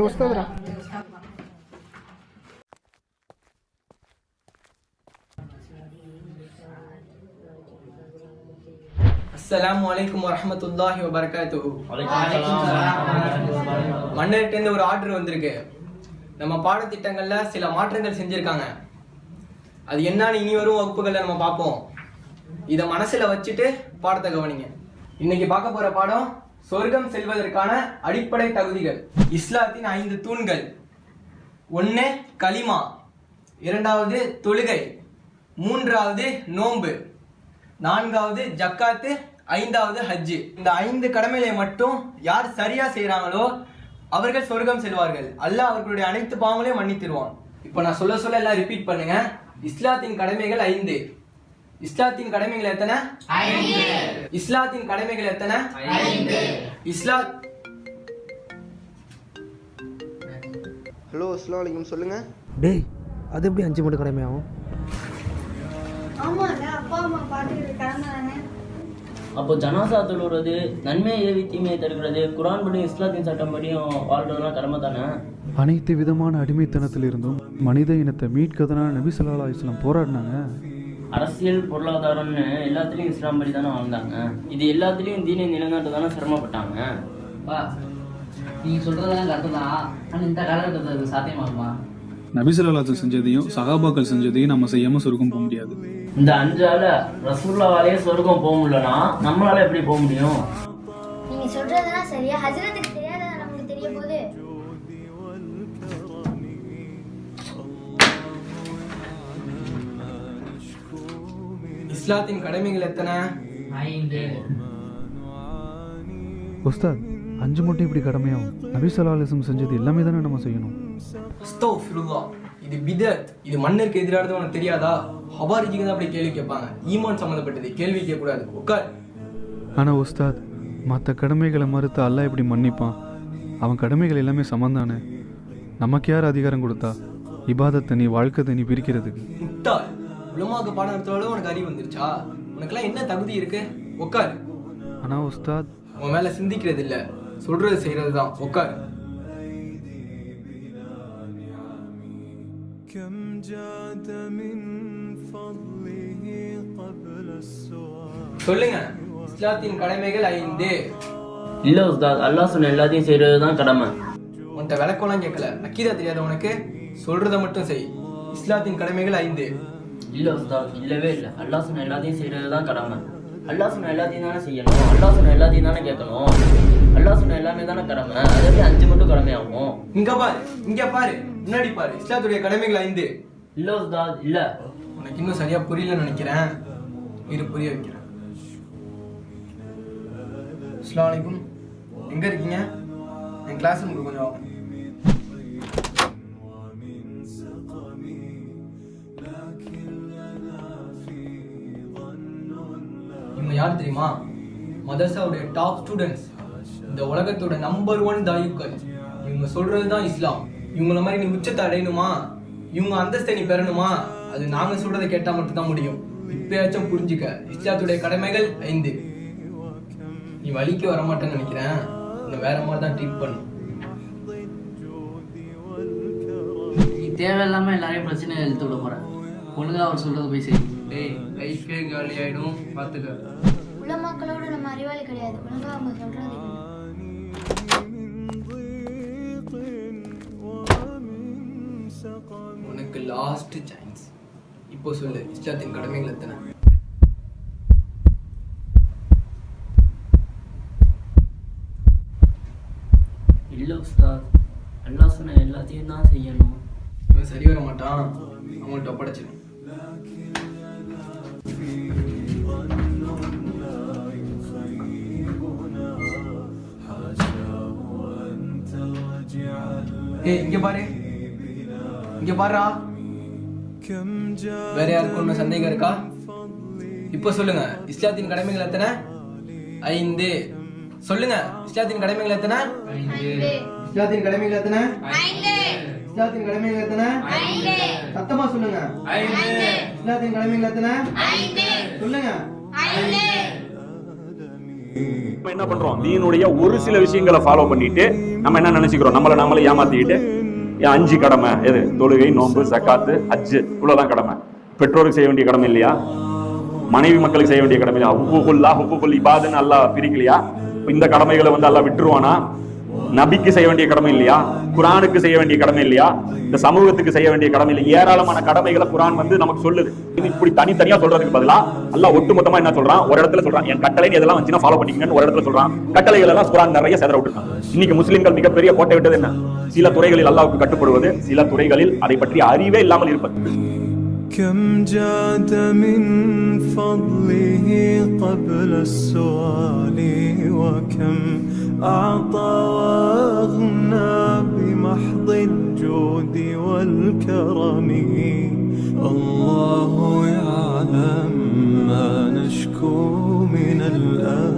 వస్తుందిరా. அஸ்ஸலாமு அலைக்கும் வரஹ்மத்துல்லாஹி வபரகாத்துஹு. மன்னர்கிட்ட ஒரு ஆர்டர் வந்திருக்கு. நம்ம பாடத்திட்டங்கள்ல சில மாற்றங்கள் செஞ்சிருக்காங்க. அது என்னன்னு இனி வரும் வகுப்புகள்ல நம்ம பார்ப்போம். இதை மனசுல வச்சுட்டு பாடத்தை கவனிங்க. இன்னைக்கு பார்க்க போற பாடம் சொர்க்கம் செல்வதற்கான அடிப்படை தகுதிகள். இஸ்லாத்தின் 5 தூண்கள். 1 கலிமா, 2வது தொழுகை, 3வது நோன்பு, 4வது ஜக்காத்து, 5வது ஹஜ்ஜு. இந்த 5 கடமைகளை மட்டும் யார் சரியா செய்யறாங்களோ அவர்கள் சொர்க்கம் செல்வார்கள். அல்லாஹ் அவர்களுடைய அனைத்து பாவங்களையும் மன்னித்திருவான். இப்போ நான் சொல்ல சொல்ல எல்லாம் ரிப்பீட் பண்ணுங்க. இஸ்லாத்தின் கடமைகள் 5. இஸ்லாத்தின் கடமைகள் எத்தனை? 5. இஸ்லாத்தின் கடமைகள் எத்தனை? 5. ஹலோ, அஸ்ஸலாமு அலைக்கும். சொல்லுங்க. டேய், அது எப்படி 5 மட்டும் கடமையாகும்? ஆமாங்க, அப்பா அம்மா பாத்துக்கிட்டு கிளம்புறாங்க. அப்போ ஜனாசா தொழுறது, நன்மையை ஏவி தீமையை தடுக்கிறது, குரான் படியும் இஸ்லாத்தின் சட்டம் படியும் வாழ்றதுலாம் கடமை தானே? அனைத்து விதமான அடிமைத்தனத்திலிருந்தும் மனித இனத்தை மீட்கதனால நபி ஸல்லல்லாஹு அலைஹி வஸல்லம் போராடினாங்க. அரசியல், பொருளாதாரம்னு எல்லாத்துலேயும் இஸ்லாம் படி தானே வாழ்ந்தாங்க. இது எல்லாத்துலேயும் தீனை நிலைநாட்ட தானே சிரமப்பட்டாங்க. நீங்கள் சொல்கிறதெல்லாம் கரெக்டு தான். ஆனால் இந்த காலகட்டத்தில் சாத்தியமாகுமா? நபி ஸல்லல்லாஹு அலைஹி செஞ்சதையும் சஹாபாக்கள் செஞ்சதையும் நம்ம செய்யாமல் சொர்க்கம் போக முடியாது. இந்த 5ஆல ரசூலுல்லாஹ்வாலே சொர்க்கம் போக முடியலன்னா நம்மளால எப்படி போக முடியும்? நீங்க சொல்றதெல்லாம் சரியா? ஹஜ்ரத்துக்கு தெரியாத நமக்கு தெரிய போகுது. இஸ்லாத்தின் கடமைகள் எத்தனை? 5. உஸ்தாத், 5 மட்டும் இப்படி கடமையாகும்? நபி ஸல்லல்லாஹு அலைஹி வஸல்லம் செஞ்சது எல்லாமே தானே நம்ம செய்யணும். அஸ்தக்ஃபிருல்லாஹ். இது பிதத். இது மன்னருக்கு எதிரானது உனக்கு தெரியாதா? ஹவாரிஜிக்கு தான் அப்படி கேள்வி கேட்பாங்க. ஈமான் சம்மந்தப்பட்டது கேள்வி கேட்கக்கூடாது. உட்கார். ஆனால் உஸ்தாத், மற்ற கடமைகளை மறுத்து அல்லாஹ் எப்படி மன்னிப்பான்? அவன் கடமைகள் எல்லாமே சமந்தானே. நமக்கு யார் அதிகாரம் கொடுத்தா இபாதத்தை நீ வாழ்க்கை தனி பிரிக்கிறதுக்கு? முட்டாள். உலமாக்கு பாடம் நடத்துறவளவு உனக்கு அறிவு வந்துருச்சா? உனக்கெல்லாம் என்ன தகுதி இருக்கு? உட்கார். ஆனால் உஸ்தாத், உன் மேல சிந்திக்கிறது இல்ல, சொல்றது செய்யறது தான். உட்கார். சொல்லுங்க. இஸ்லாத்தின் கடமைகள் 5. இல்ல உஸ்தாத், அல்லாஹ் சொன்ன எல்லாத்தையும் செய்யறது தான் கடமை. உன்கிட்ட விளக்கம்லாம் கேட்கல. அக்கீதா தெரியாத உனக்கு? சொல்றத மட்டும் செய். இஸ்லாத்தின் கடமைகள் 5. இல்ல உஸ்தாத், இல்லவே இல்லை. அல்லாஹ் சொன்ன எல்லாத்தையும் செய்யறது தான் கடமை. அல்லாஹ் சொன்ன எல்லாத்தையும் தானே செய்யணும். அல்லாஹ் சொன்ன எல்லாத்தையும் தானே கேட்கணும். அல்லாஹ் சொன்ன எல்லாமே தானே கடமை. அது எப்படி 5 மட்டும் கடமையாகும்? இங்க பாரு, இங்க பாரு, முன்னாடி பாரு. இஸ்லாத்துடைய கடமைகள் 5. இல்ல உஸ்தாத், இல்ல. உனக்கு இன்னும் சரியா புரியலன்னு நினைக்கிறேன். இது புரிய வைக்கிறேன். அஸ்ஸலாமு அலைக்கும். எங்க இருக்கீங்க? என் கிளாஸ் ரூமுக்கு கொஞ்சம் வாங்க. இவங்க யார் தெரியுமா? மதரசாவுடைய டாப் ஸ்டூடெண்ட்ஸ். இந்த உலகத்தோட நம்பர் 1 தாயுக்கள். இவங்க சொல்றதுதான் இஸ்லாம். இவங்கள மாதிரி நீ உச்சத்தை அடையணுமா, இவங்க அந்தஸ்தை நீ பெறணுமா, அது நாங்க சொல்றதை கேட்டா மட்டும்தான் முடியும். இப்பயாச்சும் புரிஞ்சுக்க. இஸ்லாத்துடைய கடமைகள் 5. நீ வலிக்கு வரமாட்டேன்னு நினைக்கிறேன். உன்னை வேற மாதிரி தான் ட்ரீட் பண்ணும். நீ தேவையில்லாமல் எல்லாரையும் பிரச்சனை எழுத்து விட போகிற. ஒழுங்காக அவர் சொல்கிறத போய் செய். டேய், லைஃபே காலி ஆயிடும். பார்த்துக்க. உலமாக்களோட நம்ம அறிவாளி கிடையாது. ஒழுங்கா அவங்க சொல்றது கேளு. உனக்கு லாஸ்ட் சான்ஸ். இப்போ சொல்லு, இஸ்லாத்தின் கடமைகள் எத்தனை? இல்ல உஸ்தாத், அல்லாஹ் சொன்ன எல்லாத்தையும் தான் செய்யணும். இவன் சரி வர மாட்டான். அவங்கள்ட்ட ஒப்படைச்சிடும். ஏய், இங்க பாரு, இங்க பாருடா. வேற யாருக்கு ஒன்றும் சந்தேகம் இருக்கா? இப்போ சொல்லுங்க, இஸ்லாத்தின் கடமைகள் எத்தனை? 5. சொல்லுங்க. இஸ்லாத்தின் கடமைகள் எத்தனை? 5. இஸ்லாத்தின் கடமைகள் எத்தனை? 5. இஸ்லாத்தின் கடமைகள் எத்தனை? 5. சத்தமா சொல்லுங்க. 5. இஸ்லாத்தின் கடமைகள் எத்தனை? 5. சொல்லுங்க. 5. நம்ம என்ன பண்றோம்? தீனுடைய ஒரு சில விஷயங்களை ஃபாலோ பண்ணிட்டு நம்ம என்ன நினைச்சுக்கிறோம்? நம்மளை ஏமாத்திக்கிட்டு 5 கடமை எது? தொழுகை, நோன்பு, சக்காத்து, ஹஜ்ஜு, இவ்வளவுதான் கடமை. பெற்றோருக்கு செய்ய வேண்டிய கடமை இல்லையா? மனைவி மக்களுக்கு செய்ய வேண்டிய கடமை இல்லையா? ஹுக்குகுல் இபாதுன்னு அல்லாஹ் பிரிக்கலையா? இந்த கடமைகளை அல்லாஹ் விட்டுருவானா? நபிக்கு செய்ய வேண்டிய கடமை இல்லையா? குரானுக்கு செய்ய வேண்டிய கடமை இல்லையா? இந்த சமூகத்துக்கு செய்ய வேண்டிய கடமை இல்லை? ஏராளமான கடமைகளை குரான் நமக்கு சொல்லுது. இப்படி தனித்தனியா சொல்றதுக்கு பதிலா அல்லாஹ் ஒட்டுமொத்தமா என்ன சொல்றான்? ஒரு இடத்துல சொல்றான், என் கட்டளை எதெல்லாம் வந்துச்சுன்னா ஃபாலோ பண்ணிக்கங்கன்னு ஒரு இடத்துல சொல்றான். கட்டளைகள் எல்லாம் குரான் நிறைய செதற விட்டுருக்கான். இன்னைக்கு முஸ்லிம்கள் மிகப்பெரிய கோட்டை விட்டது என்ன? சில துறைகளில் அல்லாஹ்வுக்கு கட்டுப்படுவது, சில துறைகளில் அதை பற்றி அறிவே இல்லாமல் இருப்பது. كم جاد من فضله قبل السؤال وكم أعطى وأغنى بمحض الجود والكرم الله يعلم ما نشكو من الآن